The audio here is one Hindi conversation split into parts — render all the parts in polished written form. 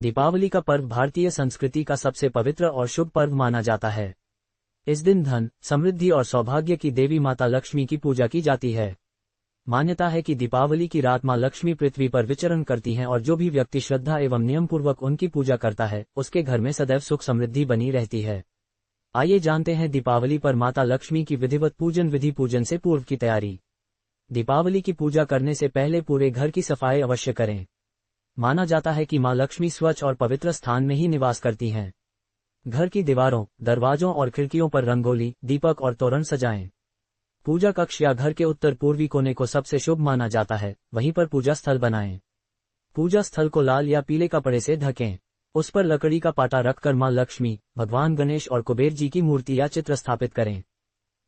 दीपावली का पर्व भारतीय संस्कृति का सबसे पवित्र और शुभ पर्व माना जाता है। इस दिन धन, समृद्धि और सौभाग्य की देवी माता लक्ष्मी की पूजा की जाती है। मान्यता है कि दीपावली की रात मां लक्ष्मी पृथ्वी पर विचरण करती हैं और जो भी व्यक्ति श्रद्धा एवं नियम पूर्वक उनकी पूजा करता है, उसके घर में सदैव सुख समृद्धि बनी रहती है। आइए जानते हैं दीपावली पर माता लक्ष्मी की विधिवत पूजन विधि। पूजन से पूर्व की तैयारी। दीपावली की पूजा करने से पहले पूरे घर की सफाई अवश्य करें। माना जाता है कि मां लक्ष्मी स्वच्छ और पवित्र स्थान में ही निवास करती हैं। घर की दीवारों, दरवाजों और खिड़कियों पर रंगोली, दीपक और तोरण सजाएं। पूजा कक्ष या घर के उत्तर पूर्वी कोने को सबसे शुभ माना जाता है, वहीं पर पूजा स्थल बनाएं। पूजा स्थल को लाल या पीले कपड़े से ढकें। उस पर लकड़ी का पाटा रखकर मां लक्ष्मी, भगवान गणेश और कुबेर जी की मूर्ति या चित्र स्थापित करें।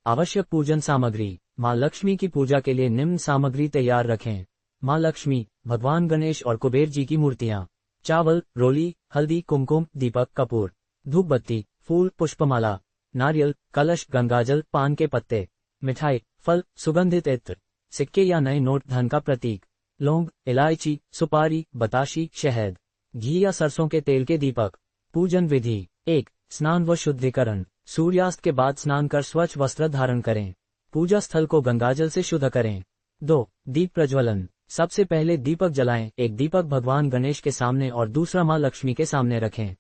आवश्यक पूजन सामग्री। मां लक्ष्मी की पूजा के लिए निम्न सामग्री तैयार रखें। मां लक्ष्मी, भगवान गणेश और कुबेर जी की मूर्तियां, चावल, रोली, हल्दी, कुमकुम, दीपक, कपूर, धूप बत्ती, फूल, पुष्पमाला, नारियल, कलश, गंगाजल, पान के पत्ते, मिठाई, फल, सुगंधित इत्र, सिक्के या नए नोट, धन का प्रतीक, लौंग, इलायची, सुपारी, बताशी, शहद, घी या सरसों के तेल के दीपक। पूजन विधि। 1. स्नान व शुद्धिकरण। सूर्यास्त के बाद स्नान कर स्वच्छ वस्त्र धारण करें। पूजा स्थल को गंगाजल से शुद्ध करें। 2. दीप प्रज्वलन। सबसे पहले दीपक जलाएं। एक दीपक भगवान गणेश के सामने और दूसरा मां लक्ष्मी के सामने रखें।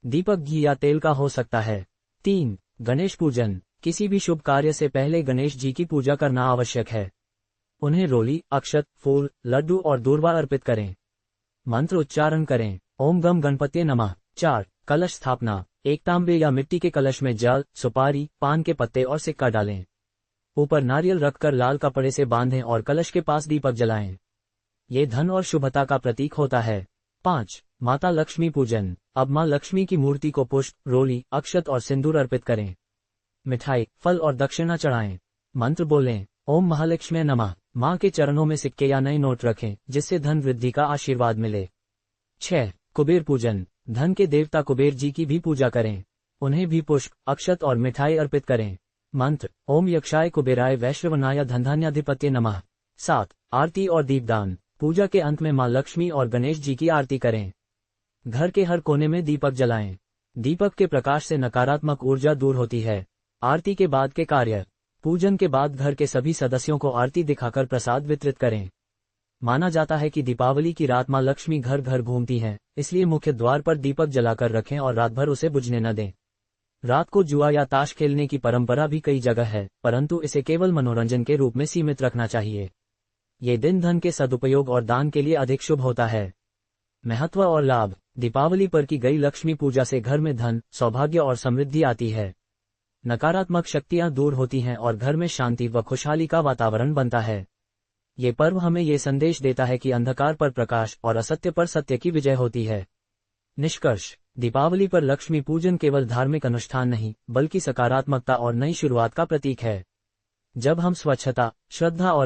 दीपक घी या तेल का हो सकता है। 3. गणेश पूजन। किसी भी शुभ कार्य से पहले गणेश जी की पूजा करना आवश्यक है। उन्हें रोली, अक्षत, फूल, लड्डू और दूर्वा अर्पित करें। मंत्र उच्चारण करें। ओम गम गणपतये नमः। 4. कलश स्थापना। एक तांबे या मिट्टी के कलश में जल, सुपारी, पान के पत्ते और सिक्का डालें। ऊपर नारियल रखकर लाल कपड़े से बांधें और कलश के पास दीपक जलाएं। ये धन और शुभता का प्रतीक होता है। 5. माता लक्ष्मी पूजन। अब मां लक्ष्मी की मूर्ति को पुष्प, रोली, अक्षत और सिंदूर अर्पित करें। मिठाई, फल और दक्षिणा चढ़ाएं। मंत्र बोलें। ओम महालक्ष्मी नमः। मां के चरणों में सिक्के या नए नोट रखें, जिससे धन वृद्धि का आशीर्वाद मिले। 6. कुबेर पूजन। धन के देवता कुबेर जी की भी पूजा करें। उन्हें भी पुष्प, अक्षत और मिठाई अर्पित करें। मंत्र। ओम यक्षाय कुबेराय वैश्रवनाय धनधान्याधिपत्ये नमः। 7. आरती और दीपदान। पूजा के अंत में मां लक्ष्मी और गणेश जी की आरती करें। घर के हर कोने में दीपक जलाएं। दीपक के प्रकाश से नकारात्मक ऊर्जा दूर होती है। आरती के बाद के कार्य। पूजन के बाद घर के सभी सदस्यों को आरती दिखाकर प्रसाद वितरित करें। माना जाता है कि दीपावली की रात मां लक्ष्मी घर घर घूमती हैं, इसलिए मुख्य द्वार पर दीपक जलाकर रखें और रात भर उसे बुझने न दें। रात को जुआ या ताश खेलने की परंपरा भी कई जगह है, परंतु इसे केवल मनोरंजन के रूप में सीमित रखना चाहिए। ये दिन धन के सदुपयोग और दान के लिए अधिक शुभ होता है। महत्व और लाभ। दीपावली पर की गई लक्ष्मी पूजा से घर में धन, सौभाग्य और समृद्धि आती है। नकारात्मक शक्तियां दूर होती हैं और घर में शांति व खुशहाली का वातावरण बनता है। ये पर्व हमें ये संदेश देता है कि अंधकार पर प्रकाश और असत्य पर सत्य की विजय होती है। निष्कर्ष। दीपावली पर लक्ष्मी पूजन केवल धार्मिक अनुष्ठान नहीं, बल्कि सकारात्मकता और नई शुरुआत का प्रतीक है। जब हम स्वच्छता, श्रद्धा और